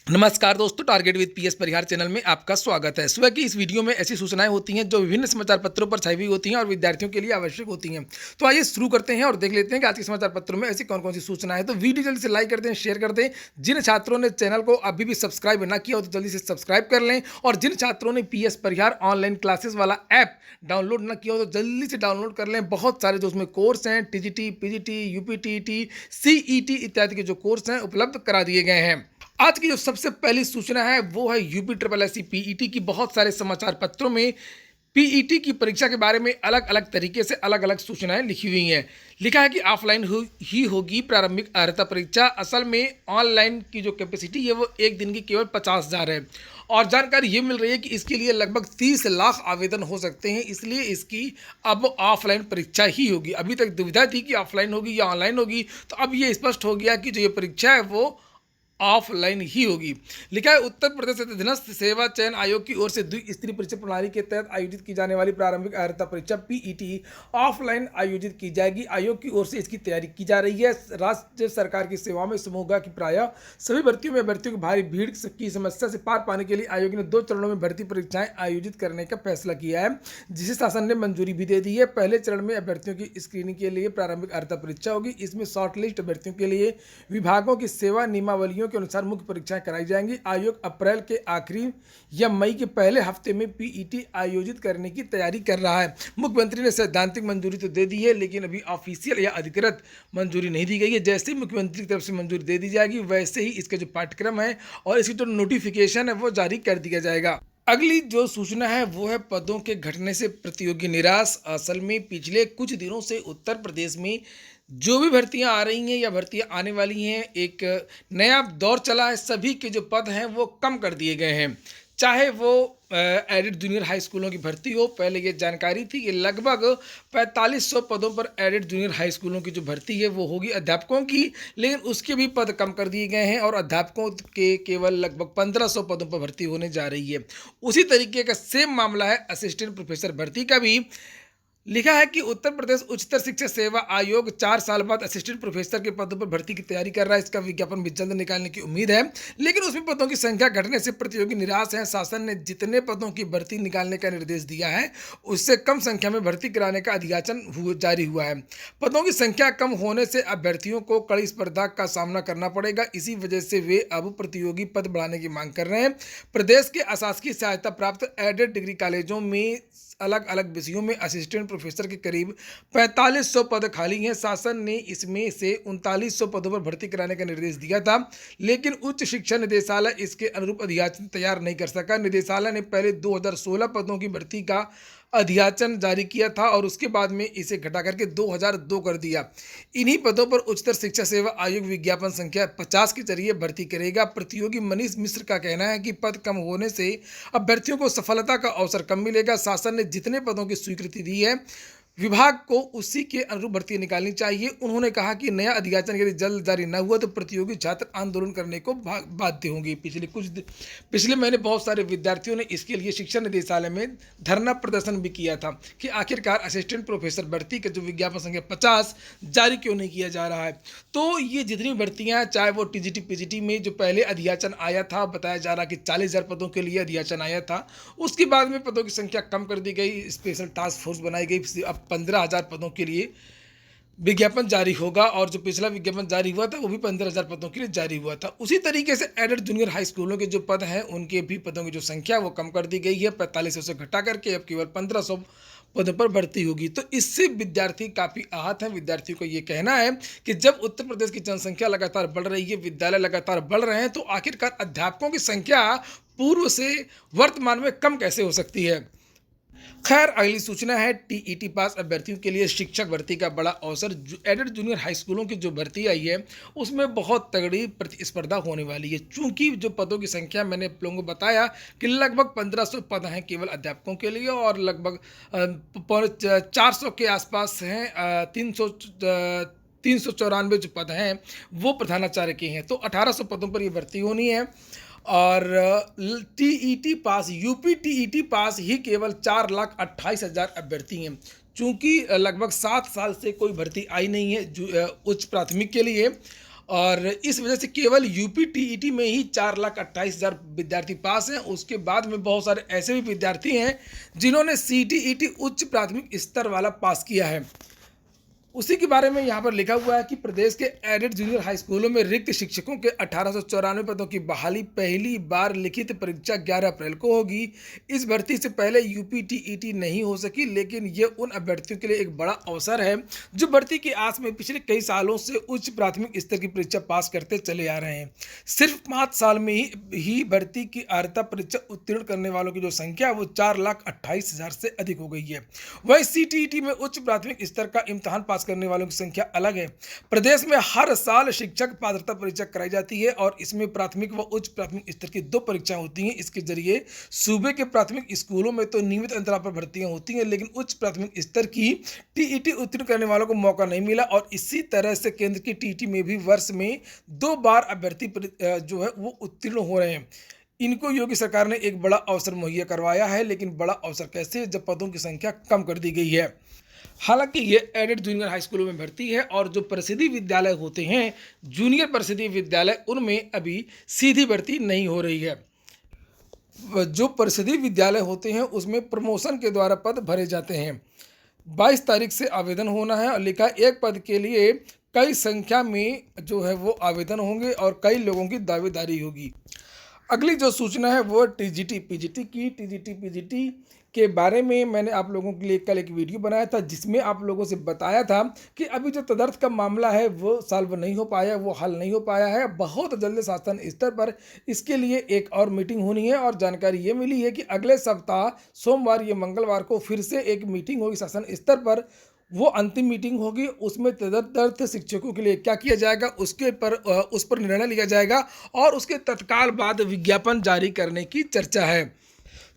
नमस्कार दोस्तों, target with PS Parihar channel में आपका स्वागत है। सुबह की इस वीडियो में ऐसी सूचनाएं होती हैं जो विभिन्न समाचार पत्रों पर छाई हुई होती हैं और विद्यार्थियों के लिए आवश्यक होती हैं। तो आइए शुरू करते हैं और देख लेते हैं कि आज के समाचार पत्रों में ऐसी कौन कौन सी सूचनाएं हैं। तो वीडियो जल्दी से लाइक कर दें, शेयर कर दें। जिन छात्रों ने चैनल को अभी भी सब्सक्राइब ना किया हो तो जल्दी से सब्सक्राइब कर लें, और जिन छात्रों ने पीएस परिहार ऑनलाइन क्लासेस वाला ऐप डाउनलोड ना किया हो तो जल्दी से डाउनलोड कर लें। बहुत सारे जो उसमें कोर्स हैं, टीजीटी, पीजीटी, यूपीटीटी, सीईटी इत्यादि के जो कोर्स हैं उपलब्ध करा दिए गए हैं। आज की जो सबसे पहली सूचना है वो है UP triple S C PET की। बहुत सारे समाचार पत्रों में पीईटी की परीक्षा के बारे में अलग अलग तरीके से अलग अलग सूचनाएं लिखी हुई हैं। लिखा है कि ऑफलाइन ही होगी प्रारंभिक अर्हता परीक्षा। असल में ऑनलाइन की जो कैपेसिटी है वो एक दिन की केवल 50,000 है, और जानकारी ये मिल रही है कि इसके लिए लगभग 30 लाख आवेदन हो सकते हैं, इसलिए इसकी अब ऑफलाइन परीक्षा ही होगी। अभी तक दुविधा थी कि ऑफलाइन होगी या ऑनलाइन होगी, तो अब ये स्पष्ट हो गया कि जो ये परीक्षा है वो ऑफलाइन ही होगी। लिखा है उत्तर प्रदेश अधीनस्थ सेवा चयन आयोग की ओर से द्विस्तरीय परीक्षा प्रणाली के तहत आयोजित की जाने वाली प्रारंभिक अर्हता परीक्षा पीईटी ऑफलाइन आयोजित की जाएगी। आयोग की ओर से इसकी तैयारी की जा रही है। राज्य सरकार की सेवाओं में समूह की प्रायः सभी भर्तियों में अभ्यर्थियों की भारी भीड़ की समस्या से पार पाने के लिए आयोग ने 2 चरणों में भर्ती परीक्षाएं आयोजित करने का फैसला किया है, जिसे शासन ने मंजूरी भी दे दी है। पहले चरण में अभ्यर्थियों की स्क्रीनिंग के लिए प्रारंभिक अर्हता परीक्षा होगी। इसमें शॉर्टलिस्ट अभ्यर्थियों के लिए विभागों की सेवा नियमावलियों के अनुसार मुख्य परीक्षाएं कराई जाएंगी। आयोग अप्रैल के आखिरी या मई के पहले हफ्ते में पीईटी आयोजित करने की तैयारी कर रहा है। मुख्यमंत्री ने सैद्धांतिक मंजूरी तो दे दी है, लेकिन अभी ऑफिशियल या अधिकृत मंजूरी नहीं दी गई है। जैसे ही मुख्यमंत्री की तरफ से मंजूरी दे दी जाएगी वैसे ही इसका जो पाठ्यक्रम है और इसकी जो नोटिफिकेशन है वो जारी कर दिया जाएगा। अगली जो सूचना है वो है पदों के घटने से प्रतियोगी निराश। असल में पिछले कुछ दिनों से उत्तर प्रदेश में जो भी भर्तियां आ रही हैं या भर्तियां आने वाली हैं, एक नया दौर चला है। सभी के जो पद हैं वो कम कर दिए गए हैं, चाहे वो एडेड जूनियर हाई स्कूलों की भर्ती हो। पहले ये जानकारी थी कि लगभग 4500 पदों पर एडेड जूनियर हाई स्कूलों की जो भर्ती है वो होगी अध्यापकों की, लेकिन उसके भी पद कम कर दिए गए हैं और अध्यापकों के केवल लगभग 1500 पदों पर भर्ती होने जा रही है। उसी तरीके का सेम मामला है असिस्टेंट प्रोफेसर भर्ती का भी। लिखा है कि उत्तर प्रदेश उच्चतर शिक्षा सेवा आयोग 4 साल बाद असिस्टेंट प्रोफेसर के पदों पर भर्ती की तैयारी कर रहा है। इसका विज्ञापन भी जल्द निकालने की उम्मीद है, लेकिन उसमें पदों की संख्या घटने से प्रतियोगी निराश हैं। शासन ने जितने पदों की भर्ती निकालने का निर्देश दिया है उससे कम संख्या में भर्ती कराने का अधियाचन जारी हुआ है। पदों की संख्या कम होने से अभ्यर्थियों को कड़ी स्पर्धा का सामना करना पड़ेगा। इसी वजह से वे अब प्रतियोगी पद बढ़ाने की मांग कर रहे हैं। प्रदेश के अशासकीय सहायता प्राप्त एडेड डिग्री कॉलेजों में अलग अलग विषयों में असिस्टेंट प्रोफेसर के करीब 4500 पद खाली हैं। शासन ने इसमें से 3900 पदों पर भर्ती कराने का निर्देश दिया था, लेकिन उच्च शिक्षा निदेशालय इसके अनुरूप अधियाचन तैयार नहीं कर सका। निदेशालय ने पहले 2016 पदों की भर्ती का अधियाचन जारी किया था और उसके बाद में इसे घटा करके 2002 कर दिया। इन्हीं पदों पर उच्चतर शिक्षा सेवा आयोग विज्ञापन संख्या 50 के जरिए भर्ती करेगा। प्रतियोगी मनीष मिश्र का कहना है कि पद कम होने से अभ्यर्थियों को सफलता का अवसर कम मिलेगा। शासन ने जितने पदों की स्वीकृति दी है विभाग को उसी के अनुरूप भर्ती निकालनी चाहिए। उन्होंने कहा कि नया अधियाचन यदि जल्द जारी न हुआ तो प्रतियोगी छात्र आंदोलन करने को बाध्य होंगे। पिछले महीने बहुत सारे विद्यार्थियों ने इसके लिए शिक्षा निदेशालय में धरना प्रदर्शन भी किया था कि आखिरकार असिस्टेंट प्रोफेसर भर्ती का जो विज्ञापन संख्या 50 जारी क्यों नहीं किया जा रहा है। तो ये जितनी भर्तियां, चाहे वो टीजीटी पीजीटी में जो पहले अधियाचन आया था, बताया जा रहा कि 40,000 पदों के लिए अधियाचन आया था, उसके बाद में पदों की संख्या कम कर दी गई, स्पेशल टास्क फोर्स बनाई गई। अब 15,000 पदों के लिए विज्ञापन जारी होगा, और जो पिछला विज्ञापन जारी हुआ था वो भी 15,000 पदों के लिए जारी हुआ था। उसी तरीके से एडेड जूनियर हाई स्कूलों के जो पद हैं उनके भी पदों की जो संख्या वो कम कर दी गई है। 4500 से घटा करके अब केवल 1500 पदों पर भर्ती होगी। तो इससे विद्यार्थी काफ़ी आहत हैं। विद्यार्थियों का ये कहना है कि जब उत्तर प्रदेश की जनसंख्या लगातार बढ़ रही है, विद्यालय लगातार बढ़ रहे हैं, तो आखिरकार अध्यापकों की संख्या पूर्व से वर्तमान में कम कैसे हो सकती है। खैर, अगली सूचना है टीईटी पास अभ्यर्थियों के लिए शिक्षक भर्ती का बड़ा अवसर। एडेड जूनियर हाई स्कूलों की जो भर्ती आई है उसमें बहुत तगड़ी प्रतिस्पर्धा होने वाली है। चूंकि जो पदों की संख्या मैंने आप लोगों को बताया कि लगभग 1500 पद हैं केवल अध्यापकों के लिए, और लगभग 400 के आसपास हैं 394 जो पद हैं वो प्रधानाचार्य के हैं। तो 1800 पदों पर ये भर्ती होनी है। और TET pass, UP TET pass ही केवल 4,28,000 अभ्यर्थी हैं। चूँकि लगभग 7 साल से कोई भर्ती आई नहीं है उच्च प्राथमिक के लिए, और इस वजह से केवल यूपी टीईटी में ही 4,28,000 विद्यार्थी पास हैं। उसके बाद में बहुत सारे ऐसे भी विद्यार्थी हैं जिन्होंने सीटीईटी उच्च प्राथमिक स्तर वाला पास किया है। उसी के बारे में यहाँ पर लिखा हुआ है कि प्रदेश के एडेड जूनियर हाई स्कूलों में रिक्त शिक्षकों के 1894 पदों की बहाली पहली बार लिखित परीक्षा 11 अप्रैल को होगी। इस भर्ती से पहले यूपी टीईटी नहीं हो सकी, लेकिन ये उन अभ्यर्थियों के लिए एक बड़ा अवसर है जो भर्ती की आस में पिछले कई सालों से उच्च प्राथमिक स्तर की परीक्षा पास करते चले आ रहे हैं। सिर्फ 5 साल में ही भर्ती की अर्हता परीक्षा उत्तीर्ण करने वालों की जो संख्या है वो 4,28,000 से अधिक हो गई है। वही सीटीईटी में उच्च प्राथमिक स्तर का इम्तहान पास करने वालों की संख्या अलग है। प्रदेश में हर साल शिक्षक पात्रता परीक्षा कराई जाती है और इसमें प्राथमिक व उच्च प्राथमिक स्तर की 2 परीक्षाएं होती हैं। इसके जरिए सूबे के प्राथमिक स्कूलों में तो नियमित अंतराल पर भर्तियां होती हैं, लेकिन उच्च प्राथमिक स्तर की टीईटी उत्तीर्ण करने वालों को मौका नहीं मिला और इसी तरह से केंद्र की टीईटी में भी वर्ष में 2 बार अभ्यर्थी जो है वो उत्तीर्ण हो रहे हैं। इनको योगी सरकार ने एक बड़ा अवसर मुहैया करवाया है, लेकिन बड़ा अवसर कैसे, जब पदों की संख्या कम कर दी गई है। हालांकि ये एडेड जूनियर हाई स्कूलों में भर्ती है और जो प्रसिद्धि विद्यालय होते हैं, जूनियर प्रसिद्धि विद्यालय, उनमें अभी सीधी भर्ती नहीं हो रही है। जो प्रसिद्धि विद्यालय होते हैं उसमें प्रमोशन के द्वारा पद भरे जाते हैं। 22 तारीख से आवेदन होना है और लिखा एक पद के लिए कई संख्या में जो है वो आवेदन होंगे और कई लोगों की दावेदारी होगी। अगली जो सूचना है वो टीजीटी पीजीटी के बारे में मैंने आप लोगों के लिए कल एक वीडियो बनाया था, जिसमें आप लोगों से बताया था कि अभी जो तदर्थ का मामला है वो सॉल्व नहीं हो पाया, वो हल नहीं हो पाया है। बहुत जल्द शासन स्तर पर इसके लिए एक और मीटिंग होनी है और जानकारी ये मिली है कि अगले सप्ताह सोमवार या मंगलवार को फिर से एक मीटिंग होगी शासन स्तर पर। वो अंतिम मीटिंग होगी, उसमें तदर्थ शिक्षकों के लिए क्या किया जाएगा उस पर निर्णय लिया जाएगा और उसके तत्काल बाद विज्ञापन जारी करने की चर्चा है।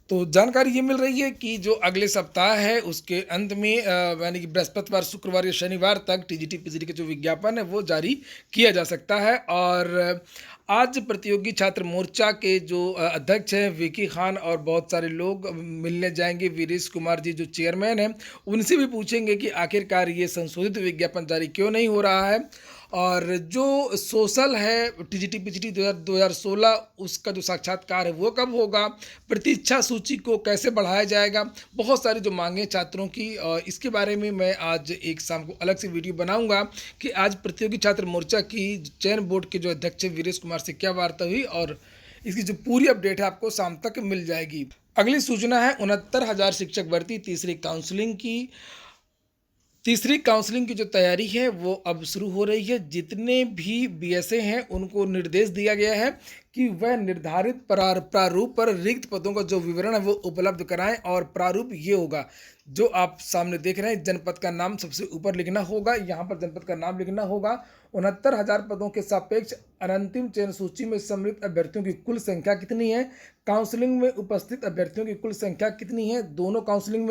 तो जानकारी ये मिल रही है कि जो अगले सप्ताह है उसके अंत में यानी कि बृहस्पतिवार, शुक्रवार या शनिवार तक टीजीटी पीजीटी के जो विज्ञापन है वो जारी किया जा सकता है। और आज प्रतियोगी छात्र मोर्चा के जो अध्यक्ष हैं विकी खान और बहुत सारे लोग मिलने जाएंगे। वीरेश कुमार जी जो चेयरमैन हैं, उनसे भी पूछेंगे कि आखिरकार ये संशोधित विज्ञापन जारी क्यों नहीं हो रहा है और जो सोशल है टीजीटी पीजीटी 2016 उसका जो साक्षात्कार है वो कब होगा, प्रतीक्षा सूची को कैसे बढ़ाया जाएगा, बहुत सारी जो मांगे छात्रों की, इसके बारे में मैं आज एक शाम को अलग से वीडियो बनाऊंगा कि आज प्रतियोगी छात्र मोर्चा की चयन बोर्ड के जो अध्यक्ष वीरेश कुमार से क्या वार्ता हुई और इसकी जो पूरी अपडेट है आपको शाम तक मिल जाएगी। अगली सूचना है 69,000 शिक्षक भर्ती तीसरी काउंसलिंग की जो तैयारी है वो अब शुरू हो रही है। जितने भी बीएसए हैं उनको निर्देश दिया गया है कि वह निर्धारित प्रारूप पर रिक्त पदों का जो विवरण है वो उपलब्ध कराएं और प्रारूप ये होगा जो आप सामने देख रहे हैं। जनपद का नाम सबसे ऊपर लिखना होगा, यहाँ पर जनपद का नाम लिखना होगा। 69,000 पदों के सापेक्ष अंतिम चयन सूची में सम्मिलित अभ्यर्थियों की कुल संख्या कितनी है, काउंसलिंग में उपस्थित अभ्यर्थियों की कुल संख्या कितनी है, दोनों काउंसलिंग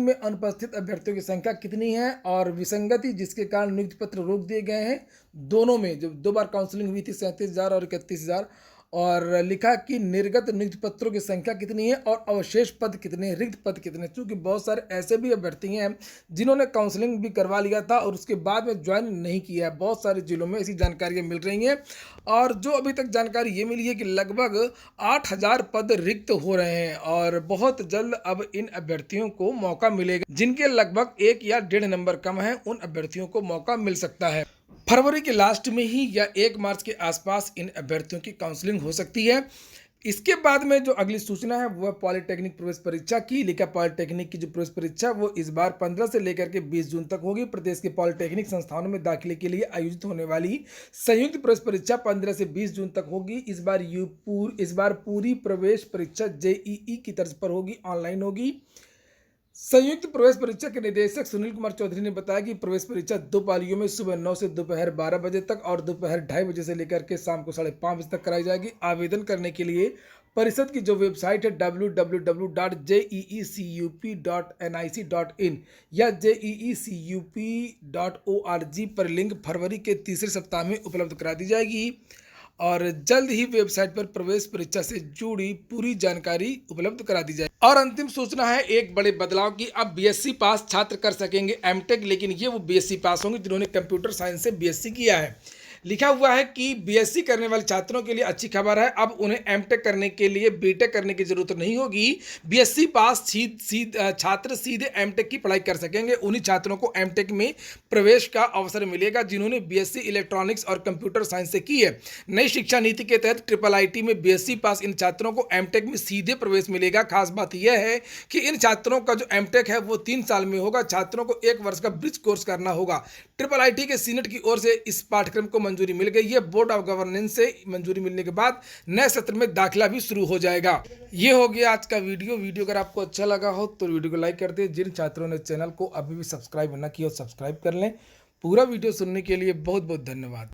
में अनुपस्थित अभ्यर्थियों की संख्या कितनी है और विसंगति जिसके कारण नियुक्ति पत्र रोक दिए गए हैं दोनों में, जो 2 बार काउंसलिंग हुई थी 37,000 और 31,000, और लिखा कि निर्गत नियुक्ति पत्रों की संख्या कितनी है और अवशेष पद कितने, रिक्त पद कितने। चूँकि बहुत सारे ऐसे भी अभ्यर्थी हैं जिन्होंने काउंसलिंग भी करवा लिया था और उसके बाद में ज्वाइन नहीं किया है। बहुत सारे जिलों में ऐसी जानकारियाँ मिल रही हैं और जो अभी तक जानकारी ये मिली है कि लगभग 8,000 पद रिक्त हो रहे हैं और बहुत जल्द अब इन अभ्यर्थियों को मौका मिलेगा। जिनके लगभग 1 या 1.5 नंबर कम है उन अभ्यर्थियों को मौका मिल सकता है। फरवरी के लास्ट में ही या 1 मार्च के आसपास इन अभ्यर्थियों की काउंसलिंग हो सकती है। इसके बाद में जो अगली सूचना है वह पॉलिटेक्निक प्रवेश परीक्षा की। लिखा पॉलिटेक्निक की जो प्रवेश परीक्षा वो इस बार 15 से लेकर के 20 जून तक होगी। प्रदेश के पॉलिटेक्निक संस्थानों में दाखिले के लिए आयोजित होने वाली संयुक्त प्रवेश परीक्षा 15 से 20 जून तक होगी। इस बार पूरी प्रवेश परीक्षा जेईई की तर्ज पर होगी, ऑनलाइन होगी। संयुक्त प्रवेश परीक्षा के निदेशक सुनील कुमार चौधरी ने बताया कि प्रवेश परीक्षा 2 पालियों में सुबह 9 से दोपहर 12 बजे तक और दोपहर 2:30 बजे से लेकर के शाम को 5:30 बजे तक कराई जाएगी। आवेदन करने के लिए परिषद की जो वेबसाइट है www.jeecup.nic.in या jeecup.org पर लिंक फरवरी के तीसरे सप्ताह में उपलब्ध करा दी जाएगी और जल्द ही वेबसाइट पर प्रवेश परीक्षा से जुड़ी पूरी जानकारी उपलब्ध करा दी जाएगी। और अंतिम सूचना है एक बड़े बदलाव की। अब बीएससी पास छात्र कर सकेंगे एमटेक, लेकिन ये वो बीएससी पास होंगे जिन्होंने कंप्यूटर साइंस से बीएससी किया है। लिखा हुआ है कि बीएससी करने वाले छात्रों के लिए अच्छी खबर है, अब उन्हें एमटेक करने के लिए बीटेक करने की जरूरत नहीं होगी। बीएससी पास छात्र सीधे एमटेक की पढ़ाई कर सकेंगे। उन्हीं छात्रों को एमटेक में प्रवेश का अवसर मिलेगा जिन्होंने बीएससी इलेक्ट्रॉनिक्स और कंप्यूटर साइंस से की है। नई शिक्षा नीति के तहत ट्रिपल आईटी में बीएससी पास इन छात्रों को एमटेक में सीधे प्रवेश मिलेगा। खास बात यह है कि इन छात्रों का जो एमटेक है वो 3 साल में होगा। छात्रों को 1 वर्ष का ब्रिज कोर्स करना होगा। ट्रिपल आईटी के सीनेट की ओर से इस पाठ्यक्रम को मंजूरी मिल गई है। बोर्ड ऑफ गवर्नेंस से मंजूरी मिलने के बाद नए सत्र में दाखिला भी शुरू हो जाएगा। ये हो गया आज का वीडियो अगर आपको अच्छा लगा हो तो वीडियो को लाइक कर दें। जिन छात्रों ने चैनल को अभी भी सब्सक्राइब न किया हो सब्सक्राइब कर लें। पूरा वीडियो सुनने के लिए बहुत बहुत धन्यवाद।